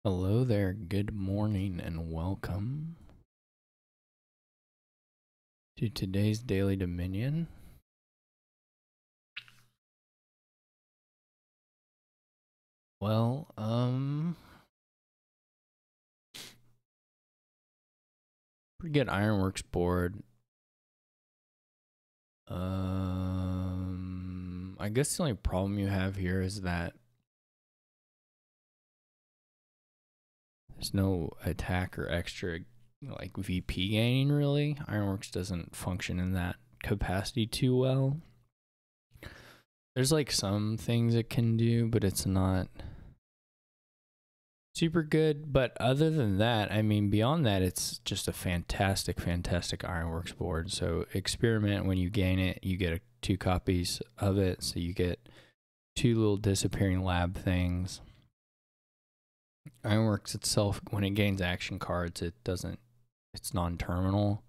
Hello there, good morning, and welcome to today's Daily Dominion. Well, pretty good Ironworks board. I guess the only problem you have here is that there's no attack or extra like VP gaining really. Ironworks doesn't function in that capacity too well. There's like some things it can do, but it's not super good. But other than that, I mean, beyond that, it's just a fantastic Ironworks board. So experiment, when you gain it, you get 2 copies of it. So you get 2 little disappearing lab things. Ironworks itself, when it gains action cards, it's non-terminal.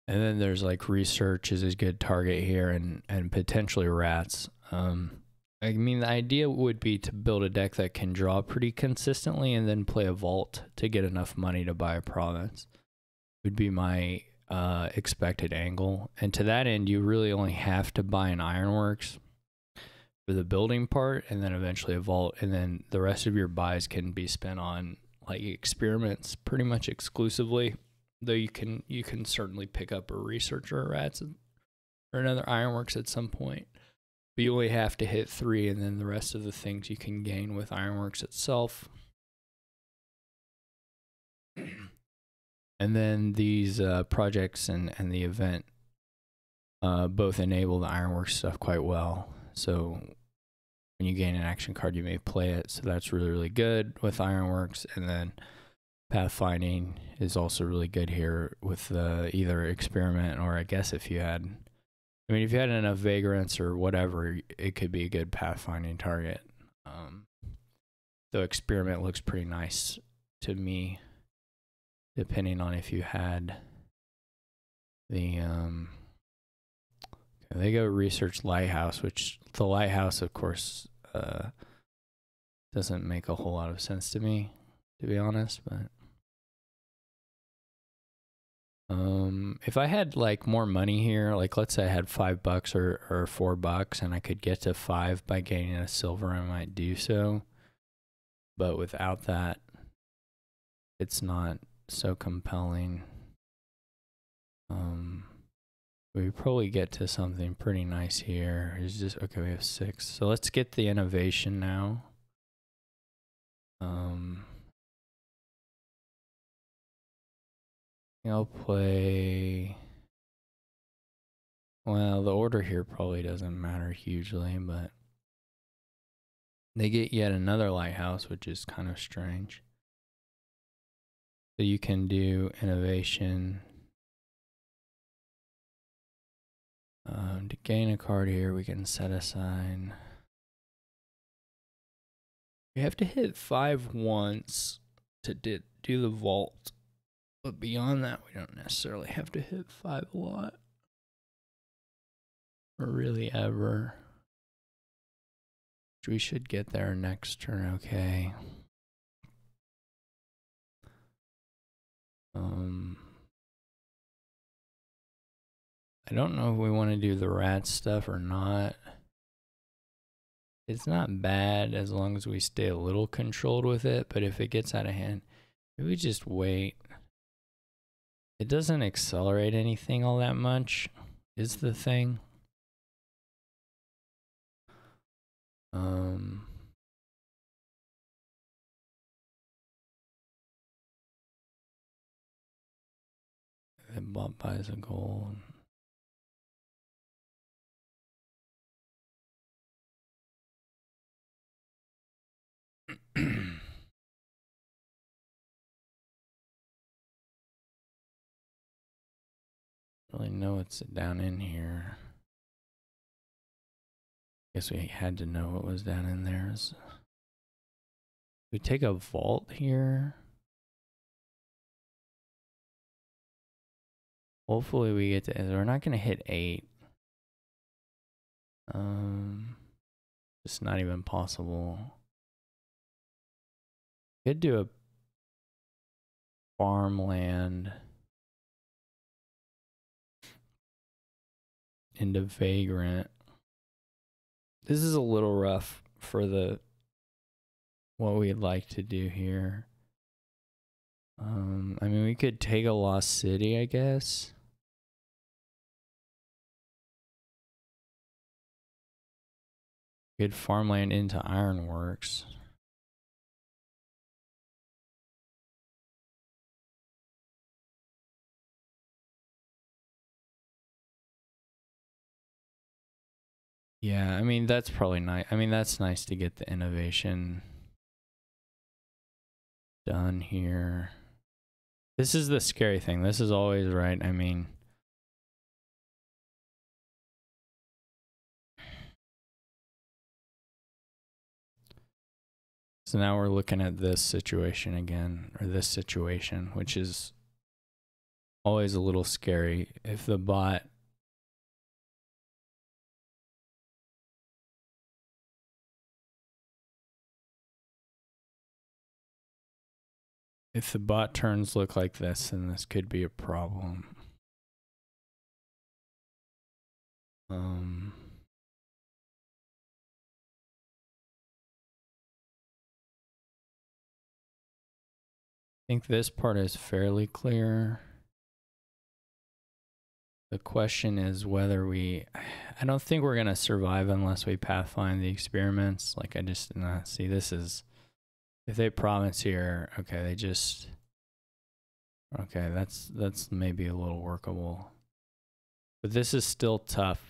And then there's like research is a good target here, and potentially rats. I mean, the idea would be to build a deck that can draw pretty consistently and then play a vault to get enough money to buy a province. Would be my expected angle. And to that end, you really only have to buy an Ironworks for the building part, and then eventually a vault, and then the rest of your buys can be spent on like experiments pretty much exclusively. Though you can certainly pick up a researcher or rats or another Ironworks at some point. But you only have to hit 3, and then the rest of the things you can gain with Ironworks itself. And then these projects and the event both enable the Ironworks stuff quite well. So when you gain an action card, you may play it. So that's really good with Ironworks. And then pathfinding is also really good here with either experiment, or I guess if you had enough vagrants or whatever, it could be a good pathfinding target. The experiment looks pretty nice to me, depending on if you had the they go research lighthouse, which the lighthouse, of course, doesn't make a whole lot of sense to me, to be honest. But if I had like more money here, like let's say I had $5 or $4, and I could get to 5 by gaining a silver, I might do so. But without that, it's not so compelling. We probably get to something pretty nice here. It's just okay. We have 6, so let's get the innovation now. I'll play. Well, the order here probably doesn't matter hugely, but they get yet another lighthouse, which is kind of strange. So you can do innovation. To gain a card here, we can set aside. We have to hit 5 once to do the vault, but beyond that, we don't necessarily have to hit 5 a lot, or really ever. We should get there next turn, okay. I don't know if we want to do the rat stuff or not. It's not bad as long as we stay a little controlled with it, but if it gets out of hand, maybe we just wait. It doesn't accelerate anything all that much, is the thing. It buys a gold. Really know what's down in here. Guess we had to know what was down in there. We take a vault here. Hopefully we get to. We're not gonna hit 8. It's not even possible. Could do a farmland into Vagrant. This is a little rough for the what we'd like to do here. I mean, we could take a Lost City, I guess. Good farmland into Ironworks. Yeah, I mean, that's probably nice. I mean, that's nice to get the innovation done here. This is the scary thing. This is always right. I mean, so now we're looking at this situation again, or this situation, which is always a little scary. If the bot turns look like this, then this could be a problem. I think this part is fairly clear. The question is whether I don't think we're going to survive unless we pathfind the experiments. Like, I just see this is, if they province here, okay, okay, that's maybe a little workable. But this is still tough.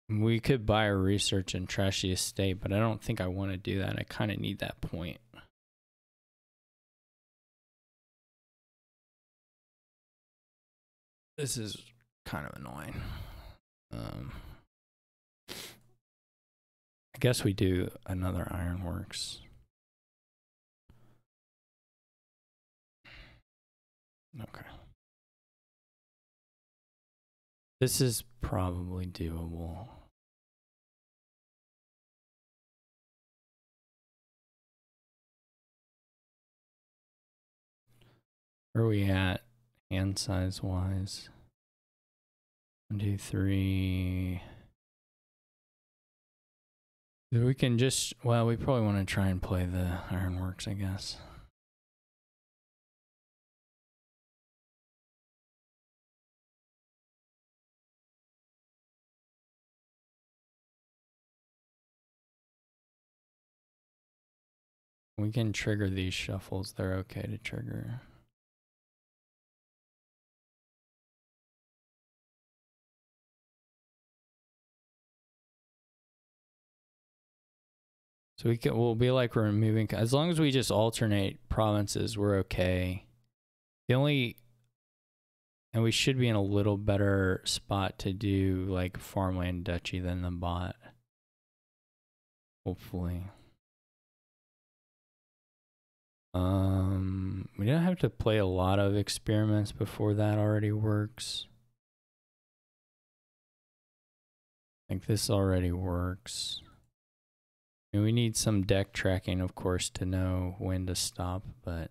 We could buy a research and trash the estate, but I don't think I want to do that. I kind of need that point. This is kind of annoying. I guess we do another Ironworks. Okay. This is probably doable. Where are we at hand size wise? 1, 2, 3. We can just, well, we probably want to try and play the Ironworks, I guess. We can trigger these shuffles. They're okay to trigger. So we'll be like we're moving, as long as we just alternate provinces, we're okay. And we should be in a little better spot to do like farmland duchy than the bot. Hopefully. We don't have to play a lot of experiments before that already works. I think this already works. And we need some deck tracking, of course, to know when to stop, but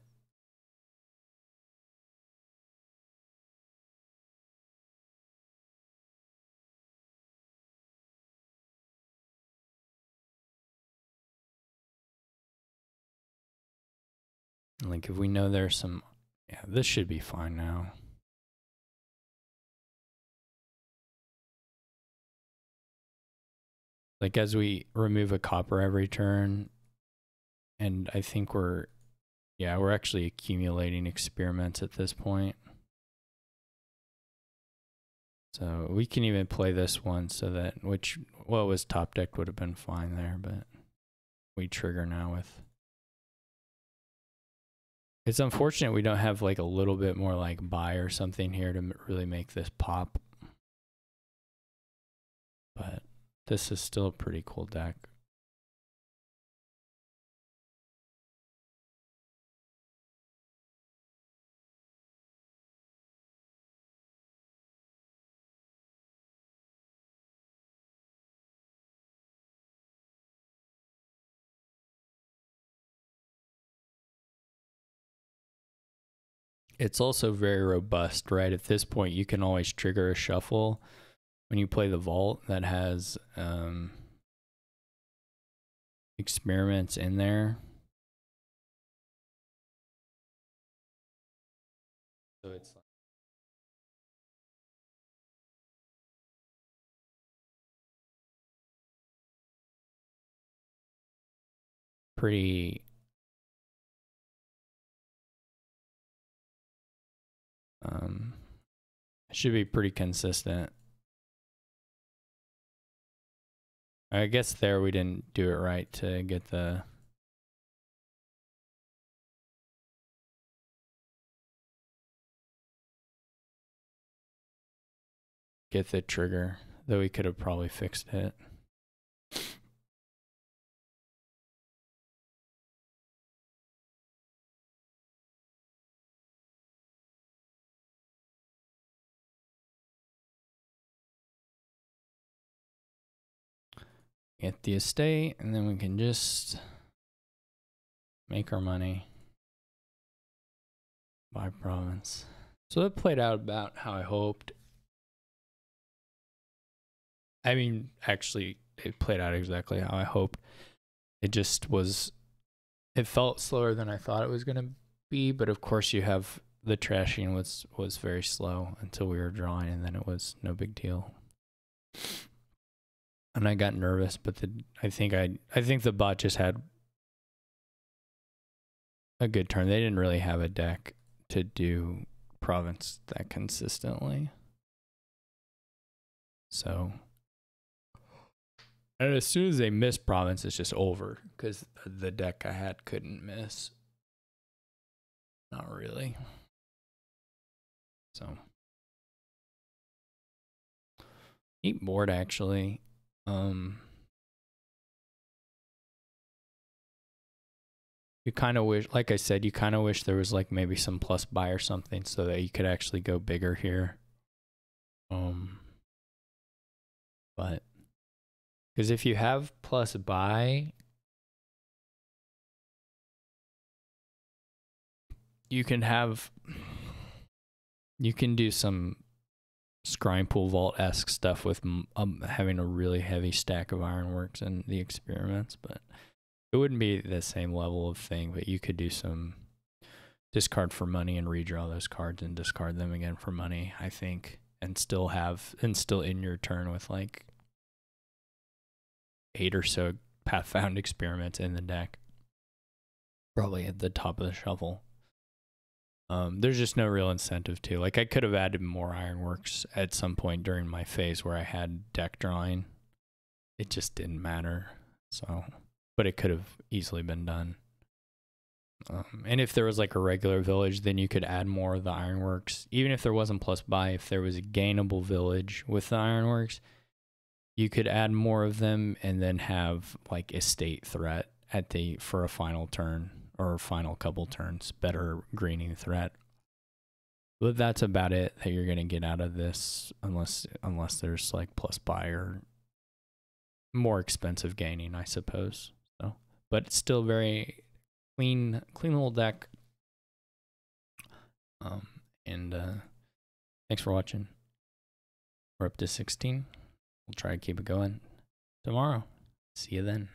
like if we know there's some, yeah, this should be fine now. Like as we remove a copper every turn, and I think we're actually accumulating experiments at this point. So we can even play this one so that, what was top decked would have been fine there, but we trigger now with. It's unfortunate we don't have like a little bit more like buy or something here to really make this pop. But this is still a pretty cool deck. It's also very robust, right? At this point, you can always trigger a shuffle when you play the vault that has experiments in there. So it's pretty should be pretty consistent. I guess there we didn't do it right to get the trigger, though we could have probably fixed it. Get the estate, and then we can just make our money by province. So it played out about how I hoped. I mean, actually, it played out exactly how I hoped. It just was, it felt slower than I thought it was going to be, but of course you have the trashing was very slow until we were drawing, and then it was no big deal. And I got nervous, but I think the bot just had a good turn. They didn't really have a deck to do province that consistently. So, and as soon as they miss province, it's just over because the deck I had couldn't miss. Not really. So, neat board actually. You kind of wish, like I said, you kind of wish there was like maybe some plus buy or something so that you could actually go bigger here. But because if you have plus buy, you can do some Scrying Pool Vault-esque stuff with having a really heavy stack of Ironworks and the experiments, but it wouldn't be the same level of thing. But you could do some discard for money and redraw those cards and discard them again for money, I think, and still in your turn with like 8 or so Pathfound experiments in the deck, probably at the top of the shuffle. There's just no real incentive to. Like, I could have added more Ironworks at some point during my phase where I had deck drawing. It just didn't matter. So, but it could have easily been done. And if there was like a regular village, then you could add more of the Ironworks. Even if there wasn't plus buy, if there was a gainable village with the Ironworks, you could add more of them and then have like estate threat for a final turn or final couple turns, better greening threat. But that's about it that you're going to get out of this, unless there's like plus buy or more expensive gaining, I suppose. So, but it's still very clean little deck. And thanks for watching. We're up to 16. We'll try to keep it going tomorrow. See you then.